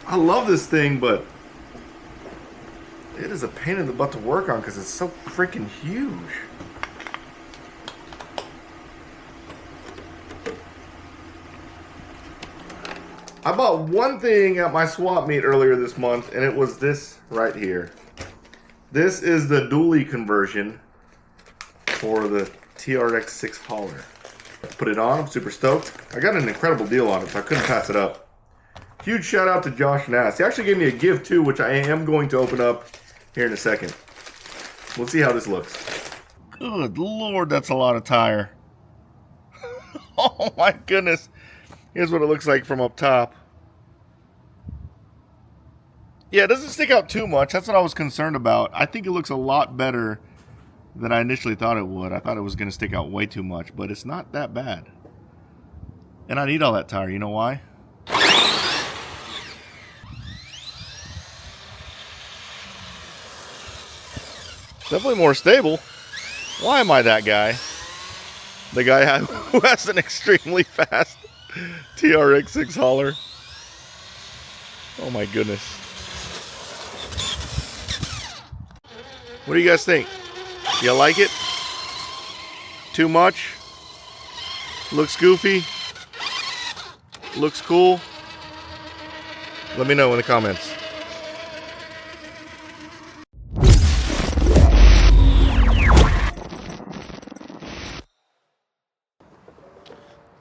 I love this thing, but it is a pain in the butt to work on because it's so freaking huge. I bought one thing at my swap meet earlier this month, and it was this right here. This is the dually conversion for the TRX 6 hauler. Put it on, I'm super stoked. I got an incredible deal on it, so I couldn't pass it up. Huge shout out to Josh Nass. He actually gave me a gift too, which I am going to open up here in a second. We'll see how this looks. Good Lord, that's a lot of tire. Oh my goodness. Here's what it looks like from up top. Yeah, it doesn't stick out too much. That's what I was concerned about. I think it looks a lot better than I initially thought it would. I thought it was going to stick out way too much, but it's not that bad. And I need all that tire. You know why? Definitely more stable. Why am I that guy? The guy who has an extremely fast TRX 6 hauler. Oh my goodness. What do you guys think? You like it? Too much? Looks goofy? Looks cool? Let me know in the comments.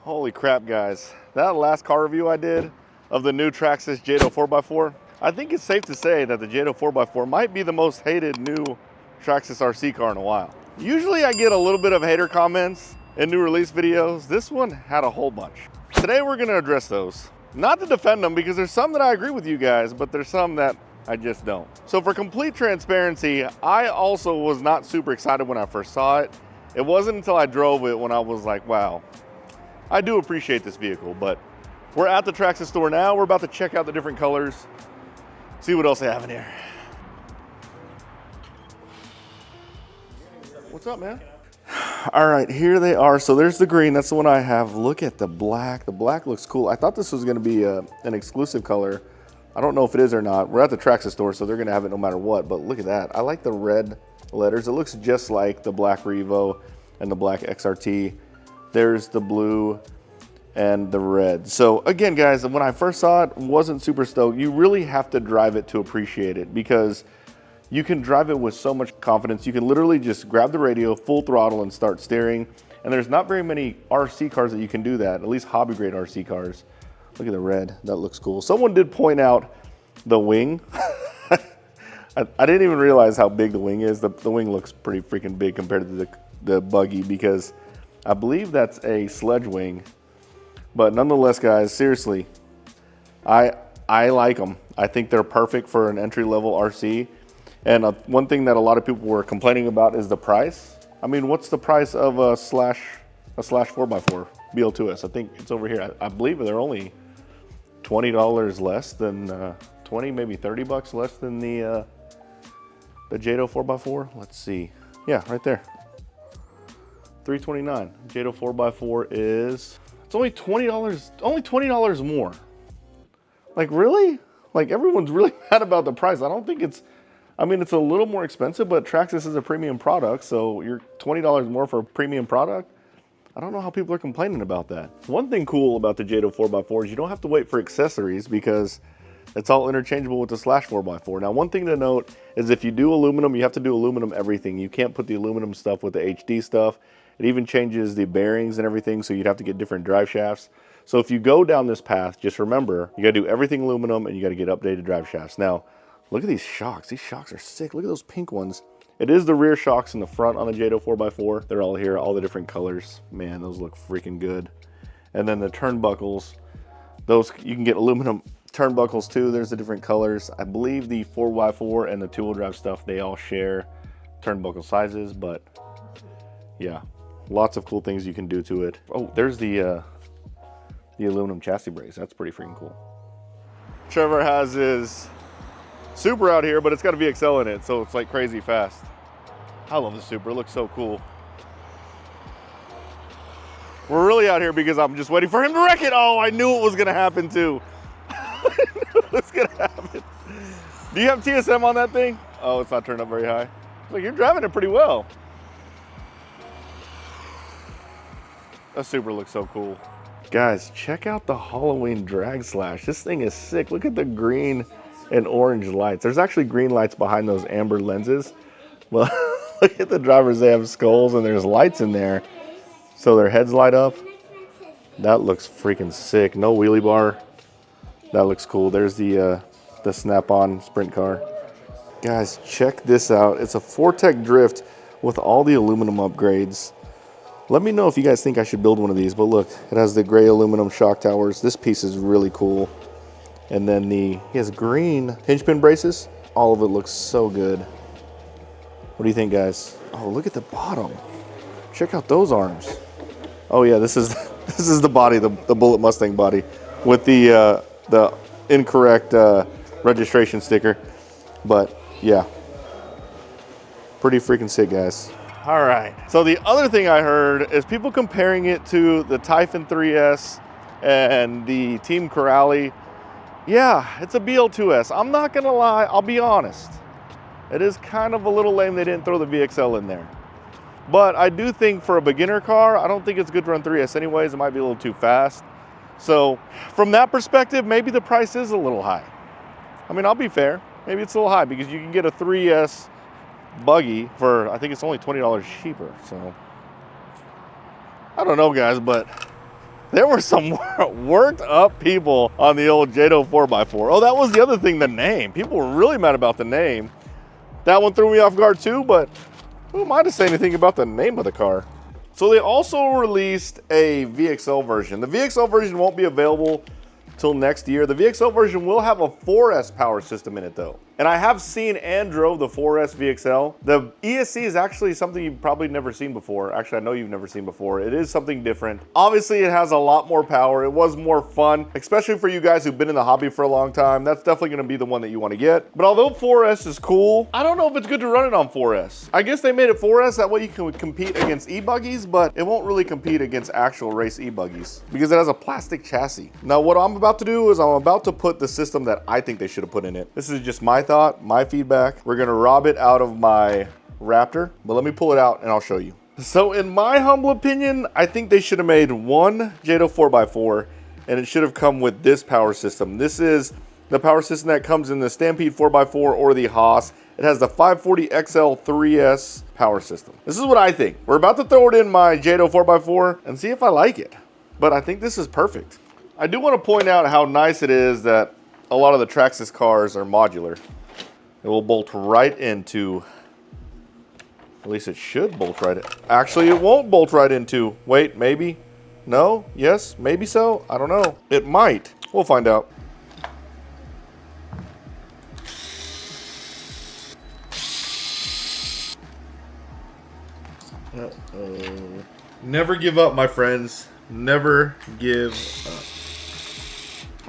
Holy crap, guys. That last car review I did of the new Traxxas Jato 4x4, I think it's safe to say that the Jato 4x4 might be the most hated new Traxxas RC car in a while. Usually I get a little bit of hater comments in new release videos. This one had a whole bunch. Today we're gonna address those. Not to defend them, because there's some that I agree with you guys, but there's some that I just don't. So for complete transparency, I also was not super excited when I first saw it. It wasn't until I drove it when I was like, wow, I do appreciate this vehicle. But we're at the Traxxas store now. We're about to check out the different colors, see what else they have in here. What's up, man? All right, here they are. So there's the green. That's the one I have. Look at the black. The black looks cool. I thought this was going to be an exclusive color. I don't know if it is or not. We're at the Traxxas store, so they're going to have it no matter what. But look at that. I like the red letters. It looks just like the black Revo and the black XRT. There's the blue and the red. So again, guys, when I first saw it, wasn't super stoked. You really have to drive it to appreciate it, because you can drive it with so much confidence. You can literally just grab the radio, full throttle, and start steering. And there's not very many RC cars that you can do that, at least hobby grade RC cars. Look at the red, that looks cool. Someone did point out the wing. I didn't even realize how big the wing is. The wing looks pretty freaking big compared to the buggy, because I believe that's a sledge wing. But nonetheless, guys, seriously, I like them. I think they're perfect for an entry-level RC. And one thing that a lot of people were complaining about is the price. I mean, what's the price of a slash 4x4 BL-2S? I think it's over here. I believe they're only $20 less than 20, maybe 30 bucks less than the Jato 4x4. Let's see. Yeah, right there. $329. Jato 4x4 is, it's only $20 more. Like, really? Like, everyone's really mad about the price. I don't think it's, I mean, it's a little more expensive, but Traxxas is a premium product, so you're $20 more for a premium product. I don't know how people are complaining about that. One thing cool about the Jato 4x4 is you don't have to wait for accessories, because it's all interchangeable with the slash 4x4. Now, one thing to note is if you do aluminum, you have to do aluminum everything. You can't put the aluminum stuff with the HD stuff. It even changes the bearings and everything, so you'd have to get different drive shafts. So if you go down this path, just remember, you gotta do everything aluminum and you gotta get updated drive shafts. Now, look at these shocks. These shocks are sick. Look at those pink ones. It is the rear shocks in the front on the Jato 4x4. They're all here, all the different colors. Man, those look freaking good. And then the turnbuckles, those, you can get aluminum turnbuckles too. There's the different colors. I believe the 4x4 and the two-wheel drive stuff, they all share turnbuckle sizes, but yeah, lots of cool things you can do to it. Oh, there's the aluminum chassis brace. That's pretty freaking cool. Trevor has his Supra out here, but it's got a VXL in it, so it's like crazy fast. I love the Supra, it looks so cool. We're really out here because I'm just waiting for him to wreck it. Oh, I knew it was gonna happen too. What's gonna happen? Do you have TSM on that thing? Oh, it's not turned up very high. Look, you're driving it pretty well. That Supra looks so cool. Guys, check out the Halloween drag slash. This thing is sick. Look at the green and orange lights. There's actually green lights behind those amber lenses. Well, look at the drivers. They have skulls and there's lights in there. So their heads light up. That looks freaking sick. No wheelie bar. That looks cool. There's the snap-on sprint car. Guys, check this out. It's a Fortec Drift with all the aluminum upgrades. Let me know if you guys think I should build one of these, but look, it has the gray aluminum shock towers. This piece is really cool. And then he has green hinge pin braces. All of it looks so good. What do you think, guys? Oh, look at the bottom. Check out those arms. Oh yeah, this is the body, the Bullet Mustang body with the incorrect registration sticker. But yeah, pretty freaking sick, guys. All right, so the other thing I heard is people comparing it to the Typhon 3S and the Team Corrali. Yeah, it's a BL-2S. I'm not gonna lie, I'll be honest. It is kind of a little lame they didn't throw the VXL in there. But I do think for a beginner car, I don't think it's good to run 3S anyways. It might be a little too fast. So from that perspective, maybe the price is a little high. I mean, I'll be fair. Maybe it's a little high because you can get a 3S buggy for, I think it's only $20 cheaper. So I don't know, guys, but there were some worked up people on the old Jato 4x4. Oh, that was the other thing, the name. People were really mad about the name. That one threw me off guard too, but who am I to say anything about the name of the car? So they also released a VXL version. The VXL version won't be available till next year. The VXL version will have a 4S power system in it though. And I have seen and drove the 4S VXL. The ESC is actually something you've probably never seen before. Actually, I know you've never seen before. It is something different. Obviously, it has a lot more power. It was more fun, especially for you guys who've been in the hobby for a long time. That's definitely gonna be the one that you wanna get. But although 4S is cool, I don't know if it's good to run it on 4S. I guess they made it 4S, that way you can compete against e-buggies, but it won't really compete against actual race e-buggies because it has a plastic chassis. Now, what I'm about to do is I'm about to put the system that I think they should have put in it. This is just my thought, my feedback. We're gonna rob it out of my Raptor, but let me pull it out and I'll show you. So in my humble opinion, I think they should have made one Jato 4x4 and it should have come with this power system. This is the power system that comes in the Stampede 4x4 or the Haas. It has the 540 XL 3S power system. This is what I think. We're about to throw it in my Jato 4x4 and see if I like it. But I think this is perfect. I do want to point out how nice it is that a lot of the Traxxas cars are modular. It will bolt right into, at least it should bolt right in. Actually, it won't bolt right into. Wait, maybe? No? Yes? Maybe so? I don't know. It might. We'll find out. Uh-oh. Never give up, my friends. Never give up.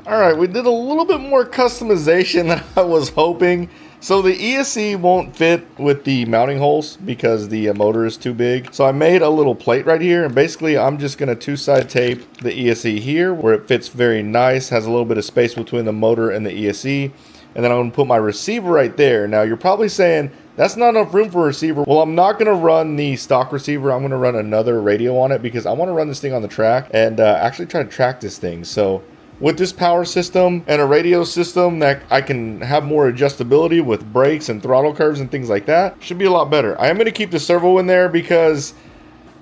All right, we did a little bit more customization than I was hoping. So the ESC won't fit with the mounting holes because the motor is too big. So I made a little plate right here, and basically I'm just gonna two-side tape the ESC here where it fits very nice, has a little bit of space between the motor and the ESC. And then I'm gonna put my receiver right there. Now you're probably saying, that's not enough room for a receiver. Well, I'm not gonna run the stock receiver. I'm gonna run another radio on it because I wanna run this thing on the track and actually try to track this thing. So with this power system and a radio system that I can have more adjustability with brakes and throttle curves and things like that, should be a lot better. I am going to keep the servo in there because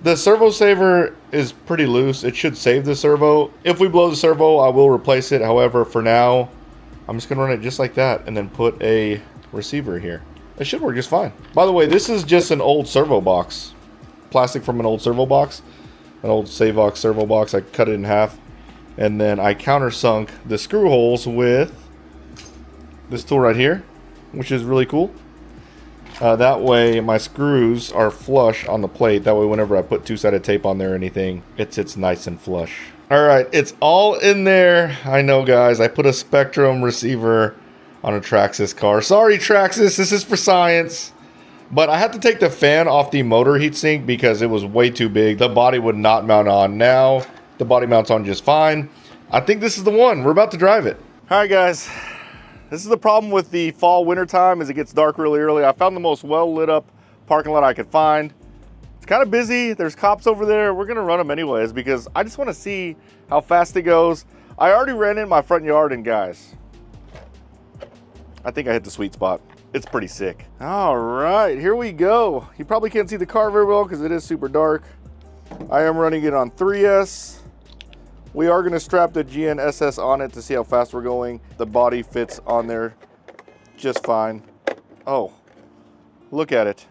the servo saver is pretty loose. It should save the servo. If we blow the servo, I will replace it. However, for now, I'm just going to run it just like that and then put a receiver here. It should work just fine. By the way, this is just an old servo box. Plastic from an old servo box. An old Savox servo box. I cut it in half. And then I countersunk the screw holes with this tool right here, which is really cool. That way my screws are flush on the plate. That way whenever I put two-sided tape on there or anything, it sits nice and flush. All right, it's all in there. I know, guys, I put a Spectrum receiver on a Traxxas car. Sorry, Traxxas, this is for science. But I had to take the fan off the motor heatsink because it was way too big. The body would not mount on. Now the body mounts on just fine. I think this is the one. We're about to drive it. All right, guys. This is the problem with the fall winter time is it gets dark really early. I found the most well lit up parking lot I could find. It's kind of busy. There's cops over there. We're gonna run them anyways because I just want to see how fast it goes. I already ran in my front yard and guys, I think I hit the sweet spot. It's pretty sick. All right, here we go. You probably can't see the car very well because it is super dark. I am running it on 3S. We are gonna strap the GNSS on it to see how fast we're going. The body fits on there just fine. Oh, look at it.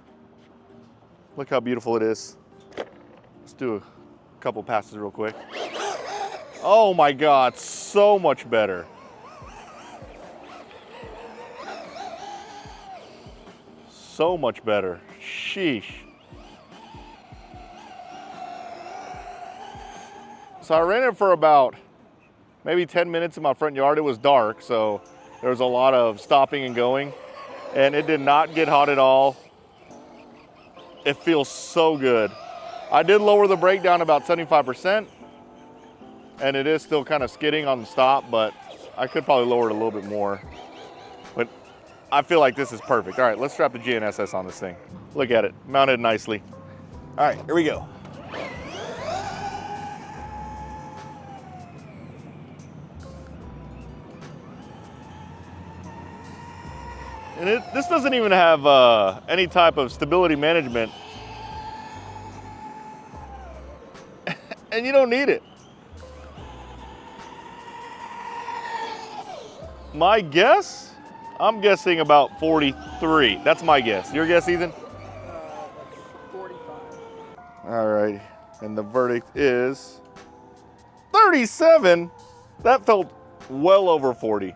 Look how beautiful it is. Let's do a couple passes real quick. Oh my God, so much better. So much better, sheesh. So I ran it for about maybe 10 minutes in my front yard. It was dark, so there was a lot of stopping and going, and it did not get hot at all. It feels so good. I did lower the brake down about 75%, and it is still kind of skidding on the stop, but I could probably lower it a little bit more. But I feel like this is perfect. All right, let's strap the GNSS on this thing. Look at it, mounted nicely. All right, here we go. And this doesn't even have any type of stability management. And you don't need it. My guess? I'm guessing about 43. That's my guess. Your guess, Ethan? 45. All right, and the verdict is 37. That felt well over 40.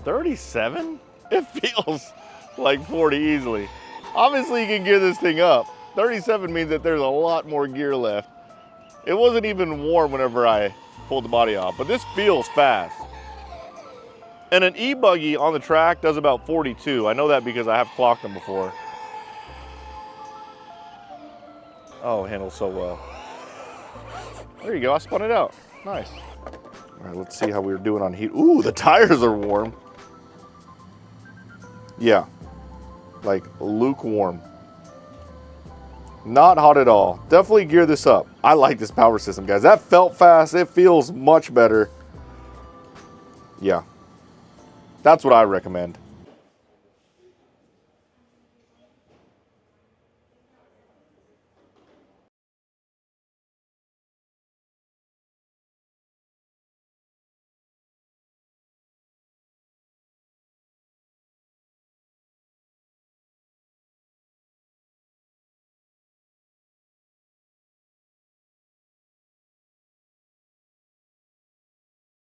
37? It feels like 40 easily. Obviously you can gear this thing up. 37 means that there's a lot more gear left. It wasn't even warm whenever I pulled the body off, but this feels fast. And an e-buggy on the track does about 42. I know that because I have clocked them before. Oh, it handles so well. There you go, I spun it out. Nice. All right, let's see how we're doing on heat. Ooh, the tires are warm. Yeah, like lukewarm. Not hot at all. Definitely gear this up. I like this power system, guys. That felt fast. It feels much better. Yeah, that's what I recommend.